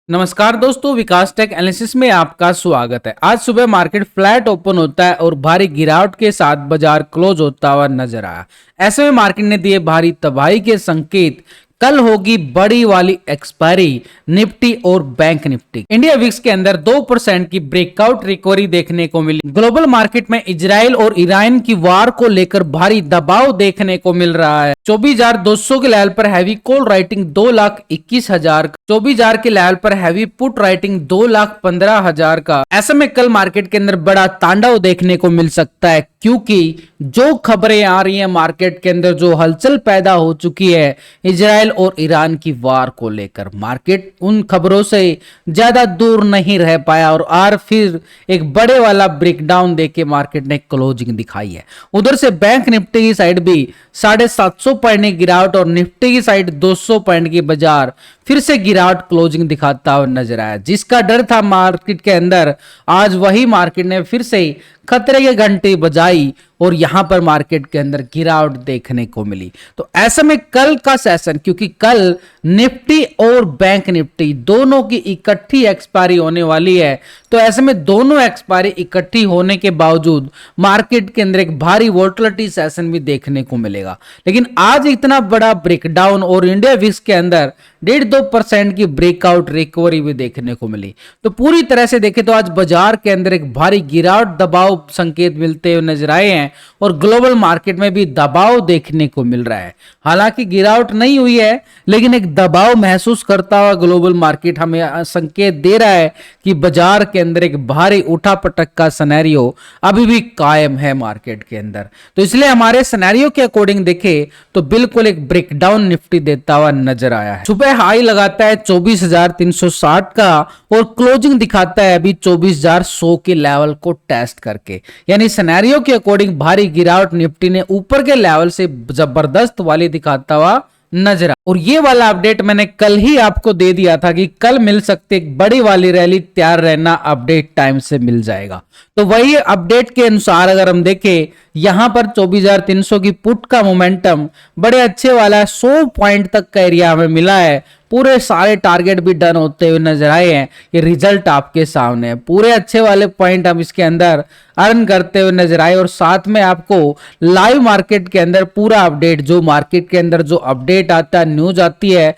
नमस्कार दोस्तों, विकास take analysis में आपका स्वागत है। आज सुबह मार्केट फ्लैट ओपन होता है और भारी गिरावट के साथ बाजार क्लोज होता हुआ नजर आया। ऐसे में मार्केट ने दिए भारी तबाही के संकेत। कल होगी बड़ी वाली एक्सपायरी निफ्टी और बैंक निफ्टी। इंडिया विक्स के अंदर 2% की ब्रेकआउट रिकवरी देखने को मिली। ग्लोबल मार्केट में इजराइल और ईरान की वार को लेकर भारी दबाव देखने को मिल रहा है। 24,200 के लेवल पर हैवी कॉल राइटिंग 2,21,000, 24,000 के लेवल पर हैवी पुट राइटिंग 2,15,000 का। ऐसे में कल मार्केट के अंदर बड़ा तांडव देखने को मिल सकता है, क्योंकि जो खबरें आ रही हैं मार्केट के अंदर, जो हलचल पैदा हो चुकी है इजराइल और ईरान की वार को लेकर, मार्केट उन खबरों से ज्यादा दूर नहीं रह पाया और आज फिर एक बड़े वाला ब्रेकडाउन देके मार्केट ने क्लोजिंग दिखाई है। उधर से बैंक निफ्टी की साइड भी 750 पॉइंट की गिरावट और निफ्टी की साइड 200 पॉइंट की बाजार फिर से गिरावट क्लोजिंग दिखाता हुआ नजर आया। जिसका डर था मार्केट के अंदर, आज वही मार्केट ने फिर से खतरे के घंटे बजाई और यहां पर मार्केट के अंदर गिरावट देखने को मिली। तो ऐसे में कल का सेशन, क्योंकि कल निफ्टी और बैंक निफ्टी दोनों की इकट्ठी एक्सपायरी होने वाली है, तो ऐसे में दोनों एक्सपायरी इकट्ठी होने के बावजूद मार्केट के अंदर एक भारी वोलेटिलिटी सेशन भी देखने को मिलेगा। लेकिन आज इतना बड़ा ब्रेकडाउन और इंडिया विक्स के अंदर 1.5-2% की ब्रेकआउट रिकवरी भी देखने को मिली। तो पूरी तरह से देखें तो आज बाजार के अंदर एक भारी गिरावट दबाव संकेत मिलते हुए नजर आए हैं और ग्लोबल मार्केट में भी दबाव देखने को मिल रहा है। हालांकि गिरावट नहीं हुई है, लेकिन एक दबाव महसूस करता हुआ ग्लोबल मार्केट हमें संकेत दे रहा है कि बाजार के अंदर एक भारी उठापटक का सिनेरियो अभी भी कायम है मार्केट के अंदर। तो इसलिए हमारे सिनेरियो के अकॉर्डिंग देखे तो बिल्कुल एक ब्रेकडाउन निफ्टी देता हुआ नजर आया है। सुबह हाई लगाता है 24,360 का और क्लोजिंग दिखाता है अभी 24,100 के लेवल को टेस्ट करके। यानी सिनेरियो के अकॉर्डिंग भारी गिरावट निफ्टी ने ऊपर के लेवल से जबरदस्त वाली दिखाता हुआ नजर। और ये वाला अपडेट मैंने कल ही आपको दे दिया था कि कल मिल सकते एक बड़ी वाली रैली, तैयार रहना, अपडेट टाइम से मिल जाएगा। तो वही अपडेट के अनुसार अगर हम देखें, यहां पर 24,300 की पुट का मोमेंटम बड़े अच्छे वाला 100 पॉइंट तक का एरिया हमें मिला है। पूरे सारे टारगेट भी डन होते हुए नजर आए हैं। ये रिजल्ट आपके सामने है। पूरे अच्छे वाले पॉइंट हम इसके अंदर अर्न करते हुए नजर आए और साथ में आपको लाइव मार्केट के अंदर पूरा अपडेट, जो मार्केट के अंदर जो अपडेट आता है, न्यूज आती है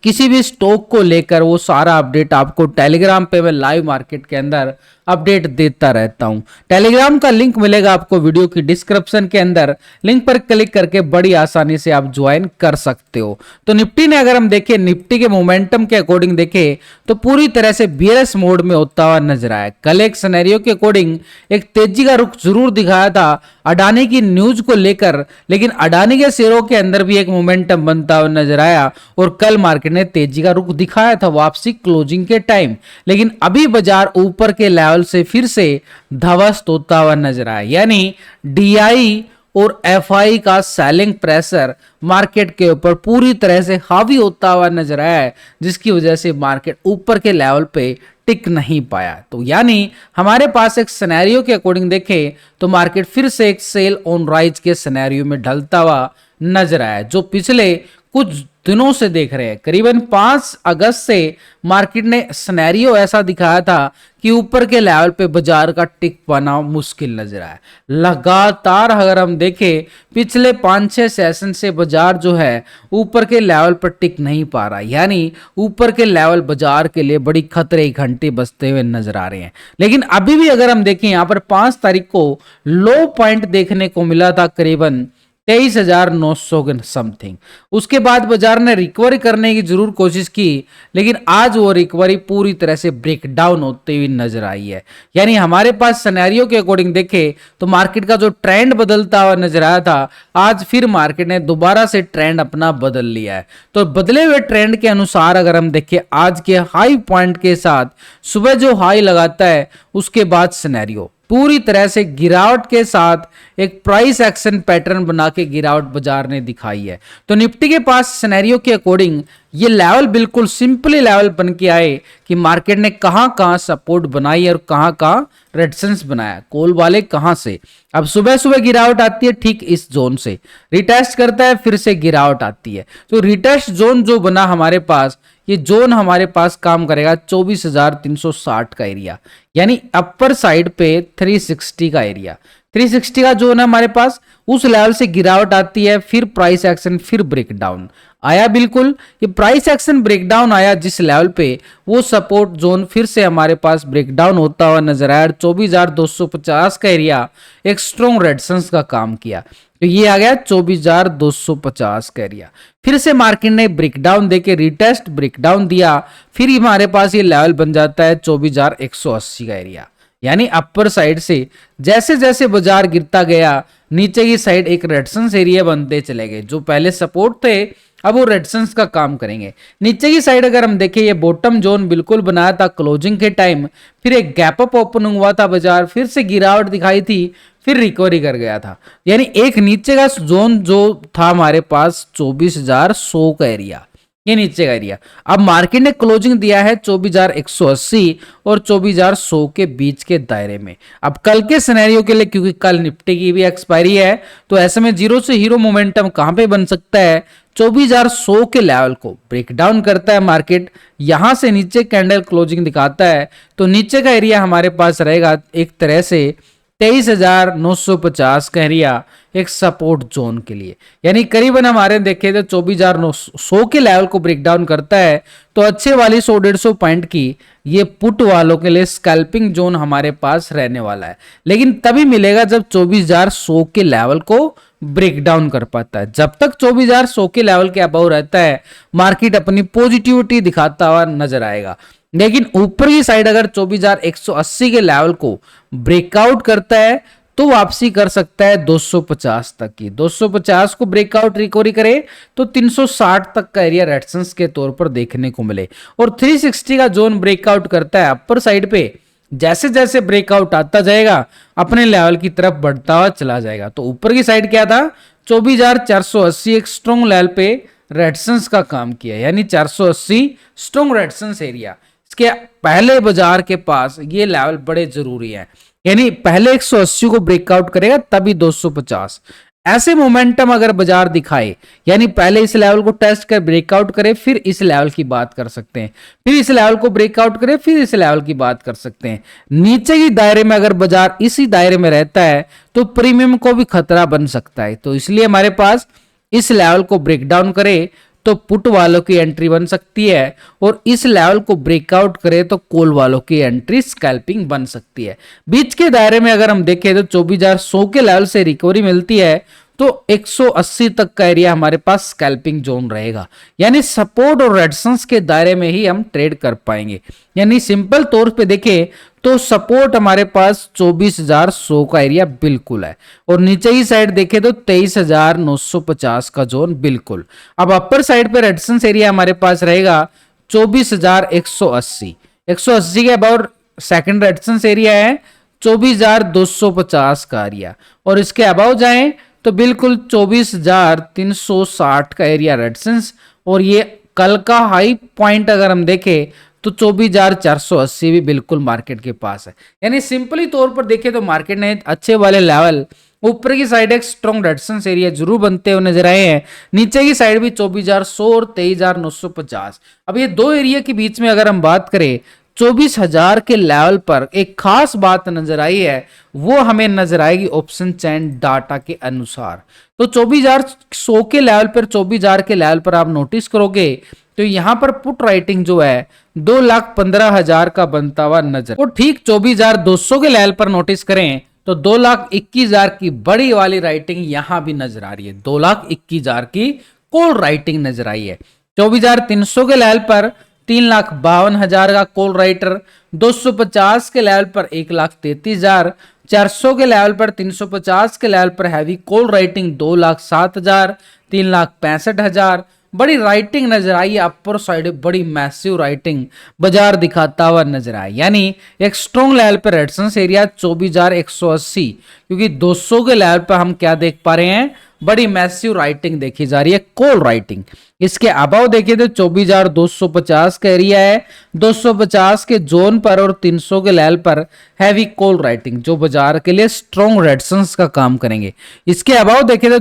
किसी भी स्टॉक को लेकर, वो सारा अपडेट आपको टेलीग्राम पे मैं लाइव मार्केट के अंदर अपडेट देता रहता हूं। टेलीग्राम का लिंक मिलेगा आपको वीडियो की डिस्क्रिप्शन के अंदर। लिंक पर क्लिक करके बड़ी आसानी से आप ज्वाइन कर सकते हो। तो निफ्टी ने अगर हम देखें, निफ्टी के मोमेंटम के अकॉर्डिंग देखें तो पूरी तरह से बियरिश मोड में होता हुआ नजर आया। कल एक सिनेरियो के अकॉर्डिंग एक तेजी का रुख जरूर दिखाया था अडानी की न्यूज को लेकर, लेकिन अडानी के शेयरों के अंदर भी एक मोमेंटम बनता हुआ नजर आया और कल मार्केट ने तेजी का रुख दिखाया था वापसी क्लोजिंग के टाइम। लेकिन अभी बाजार ऊपर के लेवल से फिर से ध्वस्त होता हुआ नजर आया। यानी डीआई और एफआई का सेलिंग प्रेशर मार्केट के ऊपर पूरी तरह से हावी होता हुआ नजर आया है, जिसकी वजह से मार्केट ऊपर के लेवल पे टिक नहीं पाया। तो यानी हमारे पास एक सिनेरियो के अकॉर्डिंग देखें तो मार्केट फिर से एक सेल ऑन राइज के सिनेरियो में ढलता हुआ नजर आया, जो पिछले कुछ दिनों से देख रहे हैं। करीबन 5 अगस्त से मार्केट ने सिनेरियो ऐसा दिखाया था कि ऊपर के लेवल पे बाजार का टिक पाना मुश्किल नजर आया। लगातार अगर हम देखें पिछले 5-6 सेशन से बाजार जो है ऊपर के लेवल पर टिक नहीं पा रहा, यानी ऊपर के लेवल बाजार के लिए बड़ी खतरे घंटे बजते हुए नजर आ रहे हैं। लेकिन अभी भी अगर हम देखें, यहाँ पर 5 तारीख को लो पॉइंट देखने को मिला था करीबन 23,900 के समथिंग। उसके बाद बाजार ने रिकवरी करने की जरूर कोशिश की, लेकिन आज वो रिकवरी पूरी तरह से ब्रेक डाउन होते हुए नजर आई है। यानी हमारे पास सिनेरियो के अकॉर्डिंग देखें तो मार्केट का जो ट्रेंड बदलता हुआ नजर आया था, आज फिर मार्केट ने दोबारा से ट्रेंड अपना बदल लिया है। तो बदले हुए ट्रेंड के अनुसार अगर हम देखें, आज के हाई पॉइंट के साथ सुबह जो हाई लगाता है उसके बाद सिनेरियो पूरी तरह से गिरावट के साथ एक प्राइस एक्शन पैटर्न बना के गिरावट बाजार ने दिखाई है। तो निफ्टी के पास सिनेरियो के अकॉर्डिंग ये लेवल बिल्कुल सिंपली लेवल बन के आए कि मार्केट ने कहां सपोर्ट बनाई और कहां रेजिस्टेंस बनाया, कॉल वाले कहां से। अब सुबह सुबह गिरावट आती है ठीक इस जोन से, रिटेस्ट करता है, फिर से गिरावट आती है। तो रिटेस्ट जोन जो बना हमारे पास, ये जोन हमारे पास काम करेगा 24,360 का एरिया, यानी अपर साइड पे 360 का एरिया। 360 का जोन है हमारे पास, उस लेवल से गिरावट आती है, फिर प्राइस एक्शन, फिर ब्रेकडाउन आया। बिल्कुल ये प्राइस एक्शन ब्रेकडाउन आया जिस लेवल पे, वो सपोर्ट जोन फिर से हमारे पास ब्रेकडाउन होता हुआ नजर आया। 24,250 का एरिया एक स्ट्रॉन्ग रेजिस्टेंस का काम किया, तो ये आ गया 24,250 का एरिया। फिर से मार्केट ने ब्रेकडाउन देके रिटेस्ट ब्रेकडाउन दिया, फिर हमारे पास ये लेवल बन जाता है 24,180 का एरिया, यानी अपर साइड से जैसे जैसे बाजार गिरता गया नीचे की साइड एक रेजिस्टेंस एरिया बनते चले गए। जो पहले सपोर्ट थे अब वो रेजिस्टेंस का काम करेंगे। नीचे की साइड अगर हम देखें, ये बॉटम जोन बिल्कुल बनाया था क्लोजिंग के टाइम, फिर एक गैप अप ओपन हुआ था बाजार, फिर से गिरावट दिखाई थी, फिर रिकवरी कर गया था। यानी एक नीचे का जोन जो था हमारे पास 24,100 का एरिया, ये नीचे का एरिया। अब मार्केट ने क्लोजिंग दिया है 24,180 और 24,100 के बीच के दायरे में। अब कल के सिनेरियो के लिए, क्योंकि कल निफ्टी की भी एक्सपायरी है, तो ऐसे में जीरो से हीरो मोमेंटम कहां पे बन सकता है? 24,100 के लेवल को ब्रेक डाउन करता है मार्केट, यहां से नीचे कैंडल क्लोजिंग दिखाता है, तो नीचे का एरिया हमारे पास रहेगा एक तरह से 23,950 का एरिया एक सपोर्ट जोन के लिए। यानी करीबन हमारे देखे तो 24,900 के लेवल को ब्रेक डाउन करता है, तो अच्छे वाली 100-150 पॉइंट की ये पुट वालों के लिए स्कैल्पिंग जोन हमारे पास रहने वाला है। लेकिन तभी मिलेगा जब 24,100 के लेवल को ब्रेक डाउन कर पाता है। जब तक 24,100 के लेवल के अबव रहता है, मार्केट अपनी पॉजिटिविटी दिखाता हुआ नजर आएगा। लेकिन ऊपर की साइड अगर 24,180 के लेवल को ब्रेकआउट करता है, तो वापसी कर सकता है 250 तक की। 250 को ब्रेकआउट रिकवरी करे तो 360 तक का एरिया रेजिस्टेंस के तौर पर देखने को मिले, और 360 का जोन ब्रेकआउट करता है अपर साइड पे, जैसे जैसे ब्रेकआउट आता जाएगा अपने लेवल की तरफ बढ़ता हुआ चला जाएगा। तो ऊपर की साइड क्या था? 24,480 एक स्ट्रॉन्ग लेवल पे रेजिस्टेंस का काम किया, यानी 480 स्ट्रॉन्ग रेजिस्टेंस एरिया। इसके पहले बाजार के पास ये लेवल बड़े जरूरी है, यानी पहले 180 को ब्रेकआउट करेगा तभी 250। ऐसे मोमेंटम अगर बाजार दिखाए, यानी पहले इस लेवल को टेस्ट कर ब्रेकआउट करे, फिर इस लेवल की बात कर सकते हैं, फिर इस लेवल को ब्रेकआउट करे, फिर इस लेवल की बात कर सकते हैं। नीचे की दायरे में अगर बाजार इसी दायरे में रहता है तो प्रीमियम को भी खतरा बन सकता है। तो इसलिए हमारे पास इस लेवल को ब्रेकडाउन करे तो पुट वालों की एंट्री बन सकती है, और इस लेवल को ब्रेकआउट करे तो कॉल वालों की एंट्री स्कैल्पिंग बन सकती है। बीच के दायरे में अगर हम देखें तो 24,100 के लेवल से रिकवरी मिलती है तो 180 तक का एरिया हमारे पास स्कैल्पिंग जोन रहेगा, यानी सपोर्ट और रेजिस्टेंस के दायरे में ही हम ट्रेड कर पाएंगे। यानी सिंपल तौर पे देखें तो सपोर्ट हमारे पास 24,100 का एरिया बिल्कुल है, और नीचे की साइड देखें तो 23,950 का जोन बिल्कुल। अब अपर साइड पे रेजिस्टेंस एरिया हमारे पास रहेगा 24,180। 180 के अबाउट सेकंड रेजिस्टेंस एरिया है 24,250 का एरिया, और इसके अबाउ जाएं तो बिल्कुल 24,360 का एरिया रेजिस्टेंस, और ये कल का हाई पॉइंट अगर हम देखें तो 24,480 भी बिल्कुल मार्केट के पास है। यानी सिंपली तौर पर देखें तो मार्केट ने अच्छे वाले लेवल ऊपर की साइड एक स्ट्रॉन्ग रेजिस्टेंस एरिया जरूर बनते हुए नजर आए हैं, नीचे की साइड भी 24,100 और 23,950। अब ये दो एरिया के बीच में अगर हम बात करें 24,000 के लेवल पर एक खास बात नजर आई है, वो हमें नजर आएगी ऑप्शन चैन डाटा के अनुसार। तो 24,100 के लेवल पर 24,000 के लेवल पर आप नोटिस करोगे तो यहां पर पुट राइटिंग जो है 2,15,000 का बनता हुआ नजर, और ठीक 24,200 के लेवल पर नोटिस करें तो 2,21,000 की बड़ी वाली राइटिंग यहां भी नजर आ रही है। 2,21,000 की कॉल राइटिंग नजर आई है। 24,300 के लेवल पर 3,52,000 का कॉल राइटर, 250 के लेवल पर 1,33,000, 400 के लेवल पर 350 के लेवल पर हैवी कॉल राइटिंग 2,07,000, 3,65,000 बड़ी राइटिंग नजर आई है। अपर साइड बड़ी मैसिव राइटिंग बाजार दिखाता हुआ नजर आया, यानी एक स्ट्रॉन्ग लेवल पर रेजिस्टेंस एरिया 24,180, क्योंकि 200 के लेवल पर हम क्या देख पा रहे हैं? बड़ी मैसिव राइटिंग देखी जा रही है, कॉल राइटिंग। इसके अबाव देखिए तो 24,250 का एरिया है, 250 के जोन पर और 300 के लेवल पर हैवी कॉल राइटिंग जो बाजार के लिए स्ट्रॉन्ग रेजिस्टेंस का काम करेंगे। इसके अबाव देखिए तो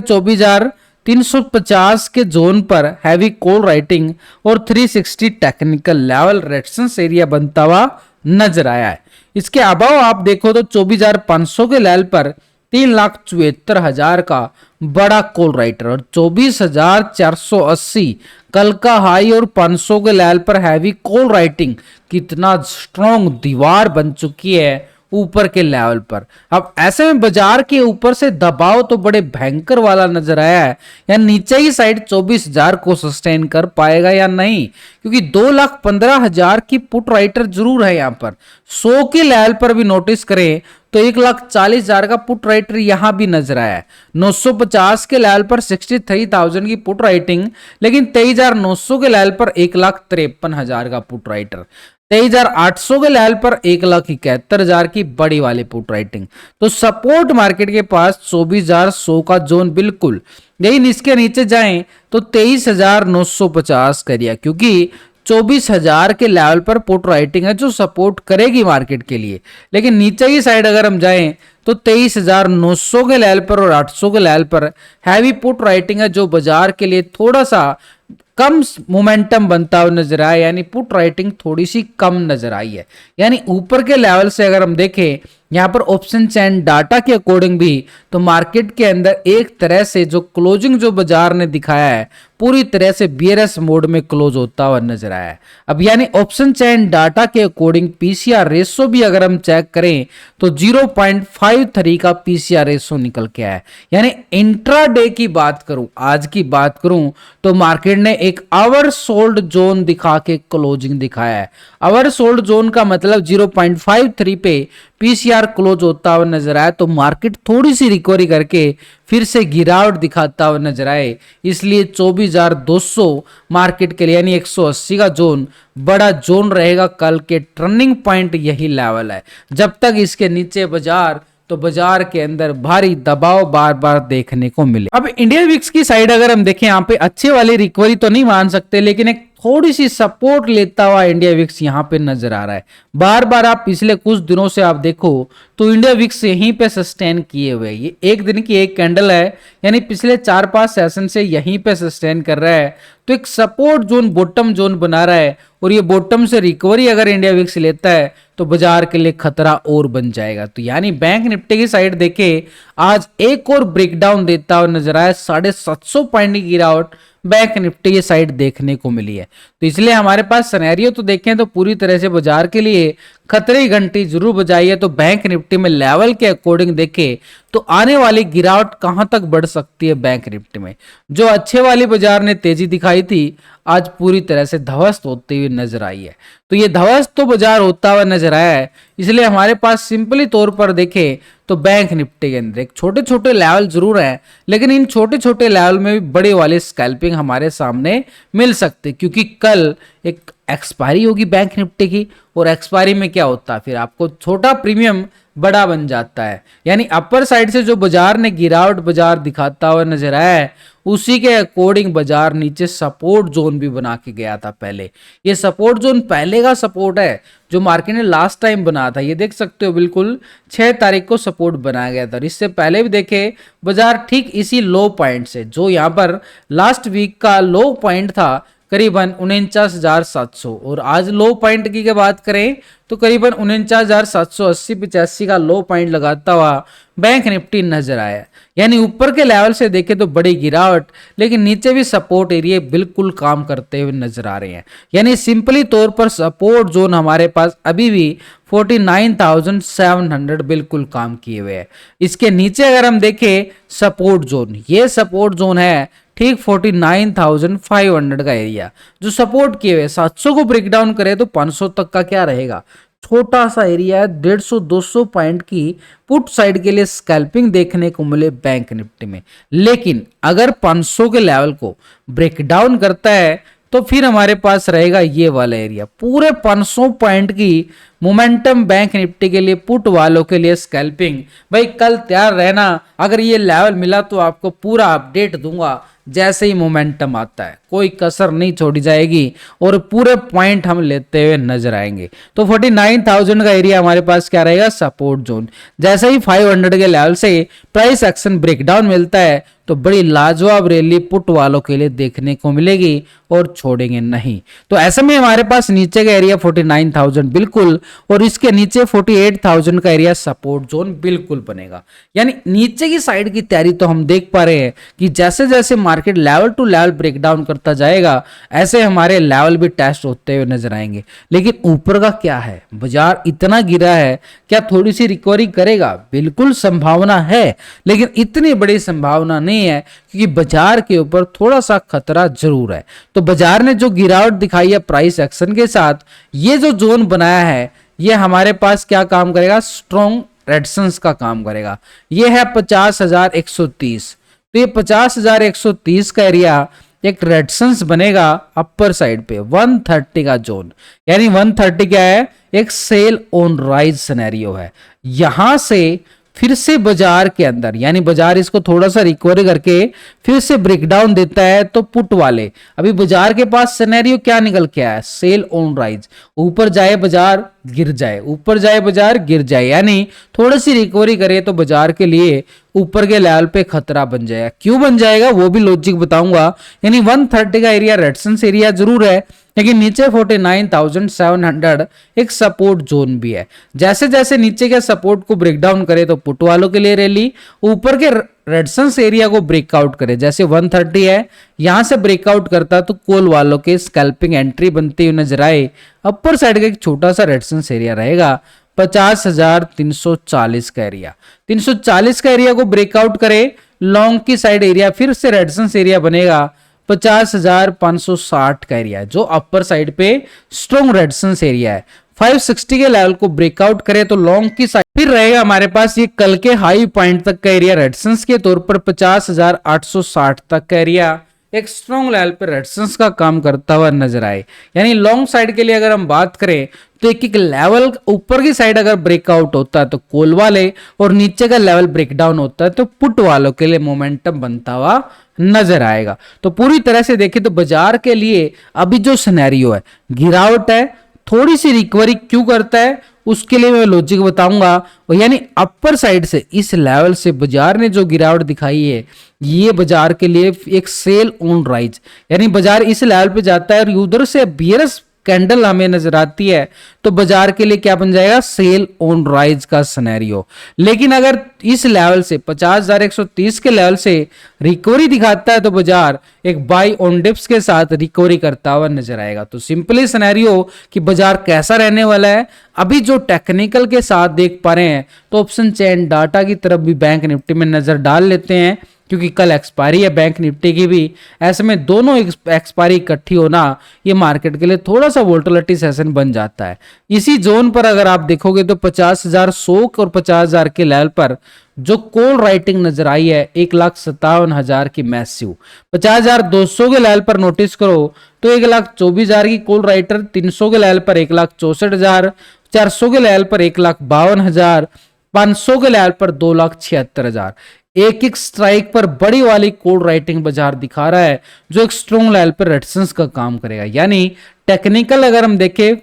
350 के जोन पर हैवी कॉल राइटिंग और 360 टेक्निकल लेवल रेजिस्टेंस एरिया बनता हुआ नजर आया है। इसके अभाव आप देखो तो 24,500 के लेवल पर 3,74,000 का बड़ा कॉल राइटर और 24,480 कल का हाई और 500 के लेवल पर हैवी कॉल राइटिंग कितना स्ट्रॉन्ग दीवार बन चुकी है ऊपर के लेवल पर। अब ऐसे में बाजार के ऊपर से दबाव तो बड़े भयंकर वाला नजर आया है, या नीचे ही साइड 24,000 को सस्टेन कर पाएगा या नहीं, क्योंकि 2,15,000 की पुट राइटर जरूर है। यहाँ पर 100 के लेवल पर भी नोटिस करें तो 1,40,000 का पुट राइटर यहां भी नजर आया है। 950 के लेवल पर 63,000 की पुट राइटिंग, लेकिन 23,900 के लेवल पर 1,53,000 का पुट राइटर, 23,800 के लेवल पर 1,71,000 की बड़ी वाली पुट राइटिंग। तो सपोर्ट मार्केट के पास 24,100 का जोन बिल्कुल, लेकिन इसके नीचे जाएं तो 23,950 करिए, क्योंकि 24,000 के लेवल पर पुट राइटिंग है जो सपोर्ट करेगी मार्केट के लिए। लेकिन नीचे की साइड अगर हम जाएं तो 23,900 के लेवल पर और 800 के लेवल पर हैवी पुट राइटिंग है जो बाजार के लिए थोड़ा सा कम मोमेंटम बनता हुआ नजर आया, यानी पुट राइटिंग थोड़ी सी कम नजर आई है। यानी ऊपर के लेवल से अगर हम देखें यहाँ पर ऑप्शन चैन डाटा के अकॉर्डिंग भी, तो मार्केट के अंदर एक तरह से जो क्लोजिंग जो बाजार ने दिखाया है पूरी तरह से बियरस मोड में क्लोज होता हुआ नजर आया है। अब यानी ऑप्शन चैन डाटा के अकॉर्डिंग पीसीआर रेशो भी अगर हम चेक करें तो 0.53 का पीसीआर रेशो निकल के आया है। यानी इंट्राडे की बात करूं, आज की बात करूं, तो मार्केट ने एक आवर सोल्ड जोन दिखा के क्लोजिंग दिखाया है। आवर सोल्ड जोन का मतलब 0.53 पे पीसीआर क्लोज होता हुआ नजर आया, तो मार्केट थोड़ी सी रिकवरी करके फिर से गिरावट दिखाता हुआ नजर आए, इसलिए 24,200 मार्केट के लिए यानी 180 का जोन बड़ा जोन रहेगा। कल के टर्निंग पॉइंट यही लेवल है। जब तक इसके नीचे बाजार, तो बाजार के अंदर भारी दबाव बार बार देखने को मिले। अब इंडियन विक्स की साइड अगर हम देखें, यहाँ पे अच्छे वाली रिकवरी तो नहीं मान सकते, लेकिन एक थोड़ी सी सपोर्ट लेता हुआ इंडिया विक्स यहाँ पे नजर आ रहा है। बार बार आप पिछले कुछ दिनों से आप देखो तो इंडिया विक्स यहीं पे सस्टेन किए हुए, ये एक दिन की एक कैंडल है, यानी पिछले 4-5 सेशन से यहीं पे सस्टेन कर रहा है। तो एक सपोर्ट जोन, बॉटम जोन बना रहा है, और ये बॉटम से रिकवरी अगर इंडिया विक्स लेता है तो बाजार के लिए खतरा और बन जाएगा। तो यानी बैंक निफ्टी की साइड देखे आज एक और ब्रेकडाउन देता हुआ नजर आया, 750 पॉइंट की गिरावट बैंक निफ्टी की साइड देखने को मिली है। तो इसलिए हमारे पास सिनेरियो तो देखें तो पूरी तरह से बाजार के लिए खतरे की घंटी जरूर बजाई है। तो बैंक निफ्टी में लेवल के अकॉर्डिंग देखें तो आने वाली गिरावट कहां तक बढ़ सकती है बैंक निफ्टी में। जो अच्छे वाली बाजार ने तेजी दिखाई थी आज पूरी तरह से ध्वस्त होती हुई नजर आई है। तो ये ध्वस्त तो बाजार होता हुआ नजर आया है, इसलिए हमारे पास सिंपली तौर पर देखें तो बैंक निफ्टी के अंदर एक छोटे छोटे लेवल जरूर है, लेकिन इन छोटे छोटे लेवल में भी बड़े वाले स्कैल्पिंग हमारे सामने मिल सकते, क्योंकि कल एक एक्सपायरी होगी बैंक निफ्टी की, और एक्सपायरी में क्या होता है फिर आपको छोटा प्रीमियम बड़ा बन जाता है। यानी अपर साइड से जो बाजार ने गिरावट बाजार दिखाता हुआ नजर आया है, उसी के अकॉर्डिंग बाजार नीचे सपोर्ट जोन भी बना के गया था। पहले ये सपोर्ट जोन पहले का सपोर्ट है जो मार्केट ने लास्ट टाइम बनाया था, ये देख सकते हो बिल्कुल 6 तारीख को सपोर्ट बनाया गया था। और इससे पहले भी देखे बाजार ठीक इसी लो पॉइंट से, जो यहाँ पर लास्ट वीक का लो पॉइंट था करीबन 49,700, और आज लो पॉइंट की बात करें तो करीबन 49,780-85 का लो पॉइंट लगाता हुआ बैंक निफ्टी नजर आया। यानी ऊपर के लेवल से देखें तो बड़ी गिरावट, लेकिन नीचे भी सपोर्ट एरिया बिल्कुल काम करते हुए नजर आ रहे हैं। यानी सिंपली तौर पर सपोर्ट जोन हमारे पास अभी भी 49,700 बिल्कुल काम किए हुए है। इसके नीचे अगर हम देखें सपोर्ट जोन, ये सपोर्ट जोन है ठीक 49,500 का एरिया जो सपोर्ट किए हुए। 700 को ब्रेक डाउन करे तो 500 तक का क्या रहेगा, छोटा सा एरिया है। 150-200 पॉइंट की पुट साइड के लिए स्कैल्पिंग देखने को मिले बैंक निफ्टी में, लेकिन अगर 500 के लेवल को ब्रेक डाउन करता है तो फिर हमारे पास रहेगा ये वाला एरिया। पूरे 500 पॉइंट की मोमेंटम बैंक निफ्टी के लिए, पुट वालों के लिए स्कैल्पिंग। भाई कल तैयार रहना, अगर ये लेवल मिला तो आपको पूरा अपडेट दूंगा जैसे ही मोमेंटम आता है, कोई कसर नहीं छोड़ी जाएगी और पूरे पॉइंट हम लेते हुए नजर आएंगे। तो 49,000 का एरिया हमारे पास क्या रहेगा, सपोर्ट जोन। जैसे ही 500 के लेवल से प्राइस एक्शन ब्रेकडाउन मिलता है तो बड़ी लाजवाब रैली पुट वालों के लिए देखने को मिलेगी और छोड़ेंगे नहीं। तो ऐसे में हमारे पास नीचे का एरिया 49,000 बिल्कुल और इसके नीचे 48,000 का एरिया सपोर्ट जोन बिल्कुल बनेगा। यानी नीचे की साइड की तैयारी तो हम देख पा रहे हैं कि जैसे जैसे market level to level breakdown करता जाएगा ऐसे हमारे लेवल भी टेस्ट होते हुए नजर आएंगे। लेकिन ऊपर का क्या है, बाजार इतना गिरा है, क्या थोड़ी सी रिकवरी करेगा? बिल्कुल संभावना है, लेकिन इतनी बड़ी संभावना नहीं है क्योंकि बाजार के ऊपर थोड़ा सा खतरा जरूर है। तो बाजार ने जो गिरावट दिखाई है प्राइस एक्शन के साथ, ये जो जोन बनाया है ये हमारे पास क्या काम करेगा? स्ट्रॉन्ग रेजिस्टेंस का काम करेगा। ये है 50,130। तो ये 50,130 का एरिया एक रेजिस्टेंस बनेगा अपर साइड पे 130 का जोन। यानी 130 क्या है? एक सेल ऑन राइज सिनेरियो है। यहां से फिर से बाजार के अंदर, यानी बाजार इसको थोड़ा सा रिकवरी करके फिर से ब्रेकडाउन देता है तो पुट वाले अभी बाजार के पास सिनेरियो क्या निकल के आया? Sell on rise. ऊपर जाए बाजार गिर जाए, ऊपर जाए बाजार गिर जाए, यानी थोड़ी सी रिकवरी करे तो बाजार के लिए ऊपर के लेवल पे खतरा बन जाएगा। क्यों बन जाएगा वो भी लॉजिक बताऊंगा। यानी 130 का एरिया रेजिस्टेंस एरिया जरूर है, लेकिन नीचे 49,700 एक सपोर्ट जोन भी है। जैसे जैसे नीचे के सपोर्ट को ब्रेकडाउन करे तो पुट वालों के लिए रैली, ऊपर के रेजिस्टेंस एरिया को ब्रेकआउट करे, जैसे 130 है यहां से ब्रेकआउट करता तो कॉल वालों के स्कैल्पिंग एंट्री बनती हुई नजर आए। अपर साइड का एक छोटा सा रेजिस्टेंस एरिया रहेगा 50,340 का एरिया। 340 का एरिया को ब्रेकआउट करे, लॉन्ग की साइड एरिया फिर से रेजिस्टेंस एरिया बनेगा 50,560 का एरिया, जो अपर साइड पे स्ट्रॉन्ग रेजिस्टेंस एरिया है। 560 के लेवल को ब्रेकआउट करे तो लॉन्ग की साइड फिर रहेगा हमारे पास ये कल के हाई पॉइंट तक का एरिया रेजिस्टेंस के तौर पर 50,860 तक का एरिया एक स्ट्रॉन्ग लेवल पर रेजिस्टेंस का काम करता हुआ नजर आए। यानी लॉन्ग साइड के लिए अगर हम बात करें तो एक एक लेवल ऊपर की साइड अगर ब्रेकआउट होता है तो कॉल वाले और नीचे का लेवल ब्रेकडाउन होता है तो पुट वालों के लिए मोमेंटम बनता हुआ नजर आएगा। तो पूरी तरह से देखें तो बाजार के लिए अभी जो सिनेरियो है गिरावट है, थोड़ी सी रिकवरी क्यों करता है उसके लिए मैं लॉजिक बताऊंगा। यानी अपर साइड से इस लेवल से बाजार ने जो गिरावट दिखाई है ये बाजार के लिए एक सेल ऑन राइज, यानी बाजार इस लेवल पे जाता है और उधर से बियरस कैंडल हमें नजर आती है तो बाजार के लिए क्या बन जाएगा? सेल ऑन राइज का सिनेरियो। लेकिन अगर इस लेवल से 50,130 के लेवल से रिकवरी दिखाता है तो बाजार एक बाई ऑन डिप्स के साथ रिकवरी करता हुआ नजर आएगा। तो सिंपली सिनेरियो कि बाजार कैसा रहने वाला है अभी जो टेक्निकल के साथ देख पा रहे हैं तो ऑप्शन चेन डाटा की तरफ भी बैंक निफ्टी में नजर डाल लेते हैं क्योंकि कल एक्सपायरी है बैंक निफ्टी की भी। ऐसे में दोनों एक्सपायरी इकट्ठी होना ये मार्केट के लिए थोड़ा सा वोलेटिलिटी सेशन बन जाता है। इसी जोन पर अगर आप देखोगे तो 50,100 और 50,000 के लेवल पर जो कॉल राइटिंग नजर आई है 1,57,000 की मैसिव, 50,200 के लेवल पर नोटिस करो तो 1,24,000 की कॉल राइटर, 300 के लेवल पर 1,64,000, 400 के लेवल पर 1,52,000, 500 के लेवल पर 2,76,000। एक एक स्ट्राइक पर बड़ी वाली कॉल राइटिंग बाजार दिखा रहा है जो एक स्ट्रॉन्ग लेवल पर रेजिस्टेंस का काम करेगा। यानी टेक्निकल अगर हम देखें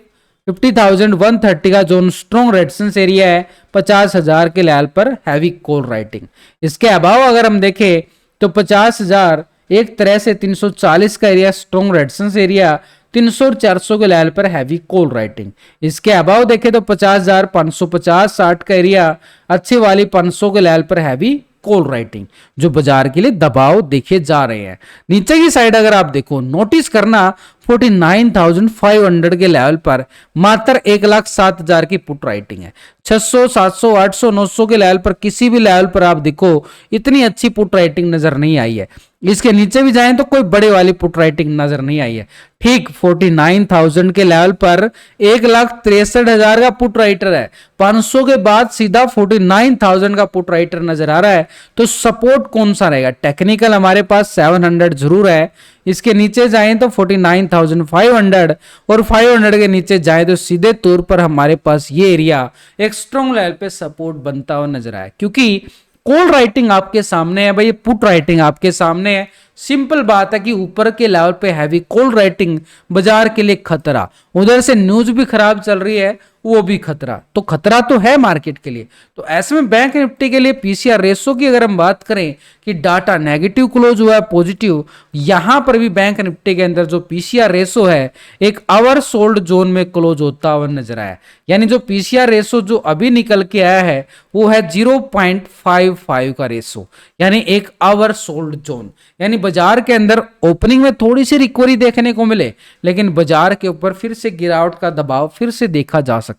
50,130 का जोन स्ट्रॉन्ग रेजिस्टेंस एरिया है, 50,000 के लेवल पर हैवी कॉल राइटिंग। इसके अलावा अगर हम देखें तो 50,000 एक तरह से 340 का एरिया स्ट्रॉन्ग रेजिस्टेंस एरिया, 300 और 400 के लेवल पर हैवी कॉल राइटिंग। इसके अबाव देखें तो 50,550 60 का एरिया अच्छी वाली 500 के लेवल पर हैवी कॉल राइटिंग जो बाजार के लिए दबाव देखे जा रहे हैं। नीचे की साइड अगर आप देखो नोटिस करना 49,500 के लेवल पर मात्र 1,07,000 की पुट राइटिंग है। 600, 700, 800, 900 के लेवल पर किसी भी लेवल पर आप देखो इतनी अच्छी पुट राइटिंग नजर नहीं आई है। इसके नीचे भी जाएं तो कोई बड़े वाली पुट राइटिंग नजर नहीं आई है। ठीक 49,000 के लेवल पर 1,63,000 का पुट राइटर है, 500 के बाद सीधा 49,000 का पुट राइटर नजर आ रहा है। तो सपोर्ट कौन सा रहेगा? टेक्निकल हमारे पास 700 जरूर है, इसके नीचे जाएं तो 49,500 और 500 के नीचे जाएं तो सीधे तौर पर हमारे पास ये एरिया एक स्ट्रॉन्ग लेवल पे सपोर्ट बनता हुआ नजर आया। क्योंकि कॉल राइटिंग आपके सामने है भाई, पुट राइटिंग आपके सामने है, सिंपल बात है कि ऊपर के लेवल पे हैवी कॉल राइटिंग बाजार के लिए खतरा, उधर से न्यूज भी खराब चल रही है, वो भी खतरा, तो खतरा तो है मार्केट के लिए। तो ऐसे में बैंक निफ्टी के लिए पीसीआर रेशो की अगर हम बात करें कि डाटा नेगेटिव क्लोज हुआ है पॉजिटिव, यहां पर भी बैंक निफ्टी के अंदर जो पीसीआर रेशो है एक आवर सोल्ड जोन में क्लोज होता हुआ नजर आया। यानी जो पीसीआर रेशो जो अभी निकल के आया है वो है 0.55 का रेशो, यानी एक आवर सोल्ड जोन। यानी बाजार के अंदर ओपनिंग में थोड़ी सी रिकवरी देखने को मिले, लेकिन बाजार के ऊपर फिर से गिरावट का दबाव फिर से देखा जा सकता है।